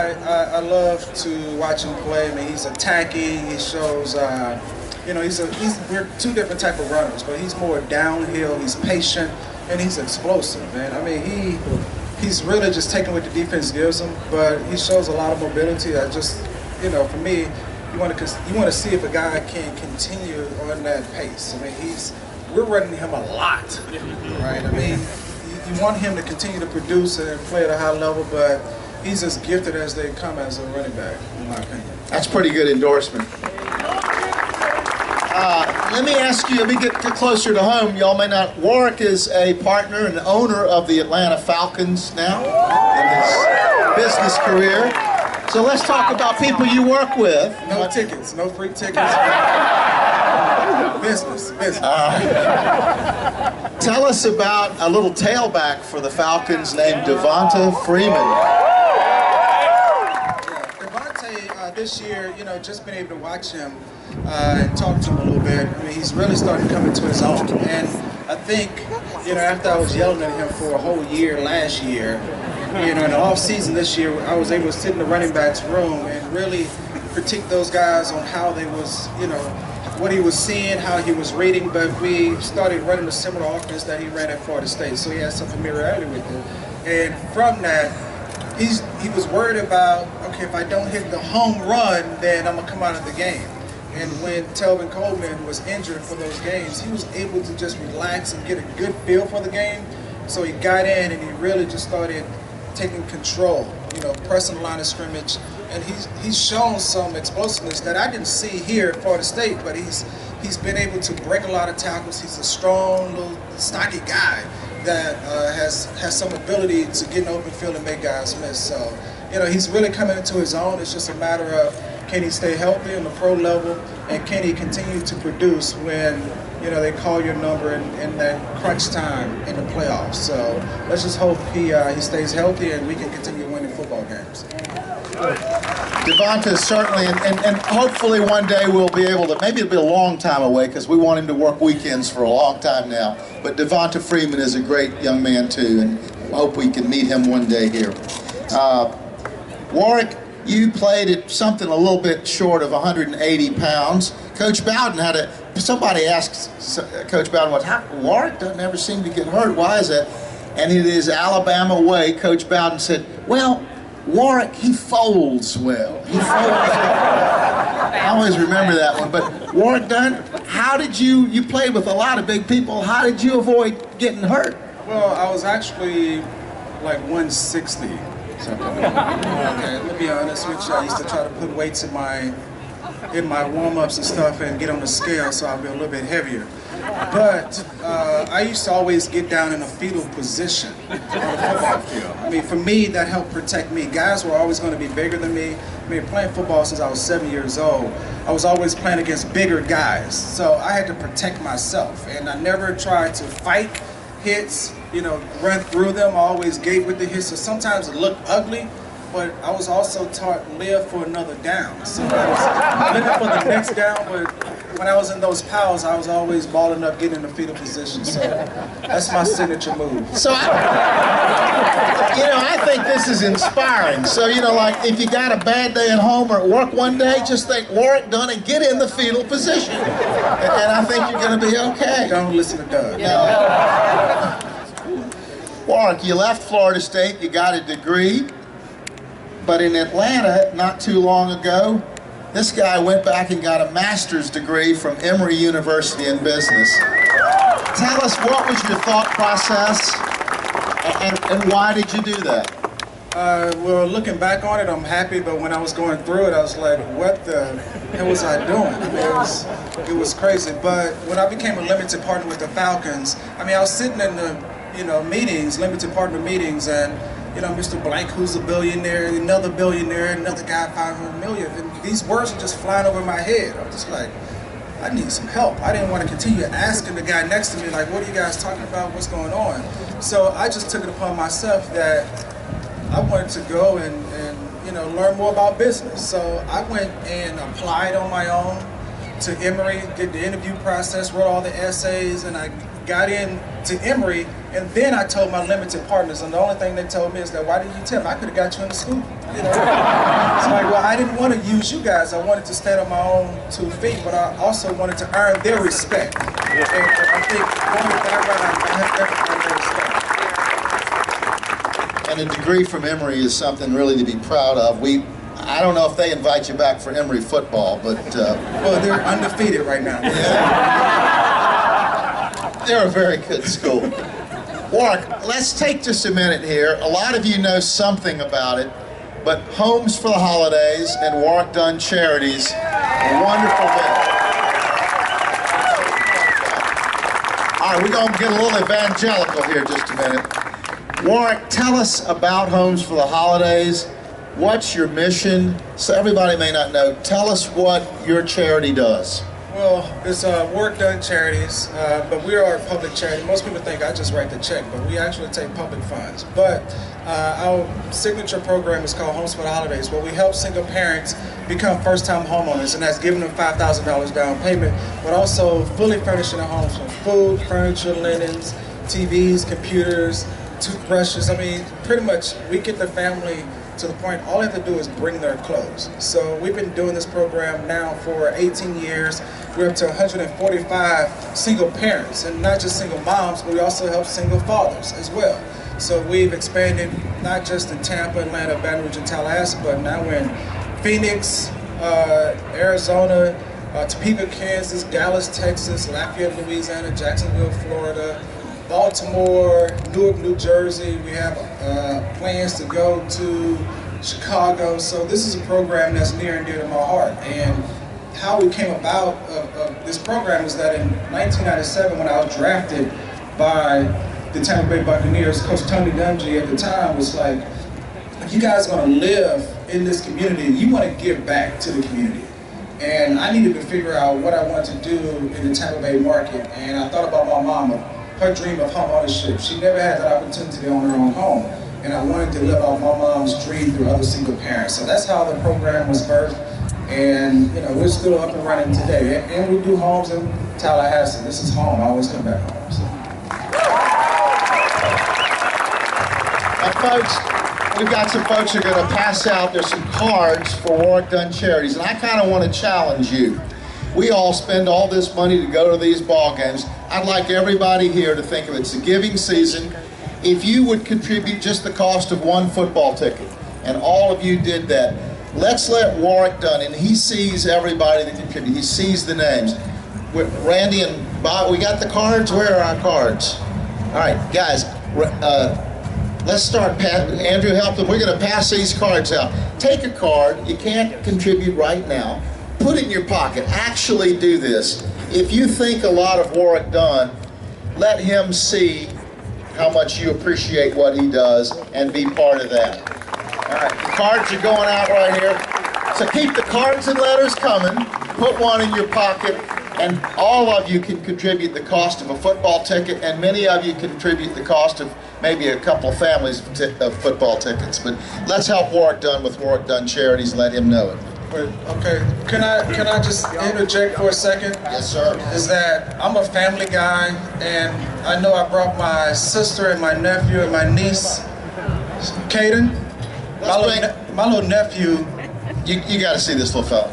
I love to watch him play. I mean, he's attacking. He shows, you know, we're two different type of runners, but he's more downhill. He's patient and he's explosive, man. I mean, he's really just taking what the defense gives him, but he shows a lot of mobility. I just, you know, for me, you want to see if a guy can continue on that pace. I mean, we're running him a lot, right? I mean, you want him to continue to produce and play at a high level, but he's as gifted as they come as a running back, in my opinion. That's pretty good endorsement. Let me ask you, let me get closer to home. Y'all may not, Warrick is a partner and owner of the Atlanta Falcons now in his business career. So let's talk about people you work with. No tickets, no free tickets. Business. Tell us about a little tailback for the Falcons named Devonta Freeman. This year, you know, just been able to watch him and talk to him a little bit. I mean, he's really starting to come into his own. And I think, you know, after I was yelling at him for a whole year last year, you know, in the off season this year, I was able to sit in the running backs room and really critique those guys on how they was, you know, what he was seeing, how he was reading. But we started running a similar offense that he ran at Florida State, so he had some familiarity with it. And from that, he was worried about, okay, if I don't hit the home run, then I'm going to come out of the game. And when Telvin Coleman was injured for those games, he was able to just relax and get a good feel for the game. So he got in and he really just started taking control, you know, pressing the line of scrimmage. And he's shown some explosiveness that I didn't see here at Florida State, but he's been able to break a lot of tackles. He's a strong, little, stocky guy that has some ability to get in the open field and make guys miss. So, you know, he's really coming into his own. It's just a matter of, can he stay healthy on the pro level, and can he continue to produce when, you know, they call your number in that crunch time in the playoffs. So let's just hope he stays healthy and we can continue winning football games. Devonta certainly, and hopefully one day we'll be able to, maybe it'll be a long time away because we want him to work weekends for a long time now, but Devonta Freeman is a great young man too, and I hope we can meet him one day here. Warrick, you played at something a little bit short of 180 pounds. Coach Bowden somebody asked Coach Bowden, how Warrick doesn't ever seem to get hurt, why is that? And in his Alabama way, Coach Bowden said, well, Warrick, he folds well. He folds well. I always remember that one. But Warrick Dunn, how did you played with a lot of big people, how did you avoid getting hurt? Well, I was actually like 160 something. Okay, let me be honest with you. I used to try to put weights in my warm-ups and stuff and get on the scale so I'll be a little bit heavier. But I used to always get down in a fetal position on the football field. I mean, for me, that helped protect me. Guys were always going to be bigger than me. I mean, playing football since I was 7 years old, I was always playing against bigger guys. So I had to protect myself. And I never tried to fight hits, you know, run through them. I always gave with the hits. So sometimes it looked ugly, but I was also taught live for another down. So I was living for the next down, but when I was in those piles, I was always balling up, getting in the fetal position. So that's my signature move. So, I think this is inspiring. So, you know, like if you got a bad day at home or at work one day, just think Warrick Dunn and get in the fetal position. And I think you're going to be okay. Don't listen to Doug. No. Warrick, you left Florida State, you got a degree, but in Atlanta, not too long ago, this guy went back and got a master's degree from Emory University in business. Tell us, what was your thought process and why did you do that? Well, looking back on it, I'm happy, but when I was going through it, I was like, what the hell was I doing? I mean, it was crazy. But when I became a limited partner with the Falcons, I mean, I was sitting in the, you know, meetings, limited partner meetings, and you know, Mr. Blank, who's a billionaire, another billionaire, another guy, 500 million. And these words are just flying over my head. I'm just like, I need some help. I didn't want to continue asking the guy next to me, like, what are you guys talking about? What's going on? So I just took it upon myself that I wanted to go and you know, learn more about business. So I went and applied on my own to Emory, did the interview process, wrote all the essays, and I got in to Emory, and then I told my limited partners, and the only thing they told me is that, why didn't you tell me? I could have got you into school. You know? It's like, well, I didn't want to use you guys. I wanted to stand on my own 2 feet, but I also wanted to earn their respect. And I think going that route, I have earned their respect. And a degree from Emory is something really to be proud of. I don't know if they invite you back for Emory football, but... well, they're undefeated right now. Yeah. They're a very good school. Warrick, let's take just a minute here. A lot of you know something about it, but Homes for the Holidays and Warrick Dunn Charities, a wonderful bit. All right, we're going to get a little evangelical here just a minute. Warrick, tell us about Homes for the Holidays. What's your mission? So everybody may not know. Tell us what your charity does. Well, it's Warrick Dunn Charities, but we are a public charity. Most people think I just write the check, but we actually take public funds. But our signature program is called Homes for the Holidays, where we help single parents become first-time homeowners, and that's giving them $5,000 down payment, but also fully furnishing their homes from food, furniture, linens, TVs, computers, toothbrushes. I mean, pretty much we get the family to the point all they have to do is bring their clothes. So we've been doing this program now for 18 years. We're up to 145 single parents, and not just single moms, but we also help single fathers as well. So we've expanded not just in Tampa, Atlanta, Baton Rouge, and Tallahassee, but now we're in Phoenix, Arizona, Topeka, Kansas, Dallas, Texas, Lafayette, Louisiana, Jacksonville, Florida, Baltimore, Newark, New Jersey. We have plans to go to Chicago. So this is a program that's near and dear to my heart. And how we came about this program is that in 1997, when I was drafted by the Tampa Bay Buccaneers, Coach Tony Dungy at the time was like, if you guys are going to live in this community, you want to give back to the community. And I needed to figure out what I wanted to do in the Tampa Bay market. And I thought about my mama, her dream of home ownership. She never had that opportunity to own her own home. And I wanted to live out my mom's dream through other single parents. So that's how the program was birthed. And you know, we're still up and running today. And we do homes in Tallahassee. This is home. I always come back home. So. Folks, we've got some folks who are going to pass out. There's some cards for Warrick Dunn Charities. And I kind of want to challenge you. We all spend all this money to go to these ball games. I'd like everybody here to think of it. It's a giving season. If you would contribute just the cost of one football ticket, and all of you did that, let's let Warrick Dunn, and he sees everybody that contributed. He sees the names. Randy and Bob, we got the cards? Where are our cards? All right, guys, let's start. Andrew, help them. We're going to pass these cards out. Take a card. You can't contribute right now. Put it in your pocket. Actually do this. If you think a lot of Warrick Dunn, let him see how much you appreciate what he does and be part of that. All right, the cards are going out right here. So keep the cards and letters coming. Put one in your pocket, and all of you can contribute the cost of a football ticket, and many of you contribute the cost of maybe a couple families of football tickets. But let's help Warrick Dunn with Warrick Dunn Charities. Let him know it. Okay, can I just interject for a second? Yes, sir. Is that I'm a family guy, and I know I brought my sister and my nephew and my niece, Caden. My little nephew. You got to see this little fella.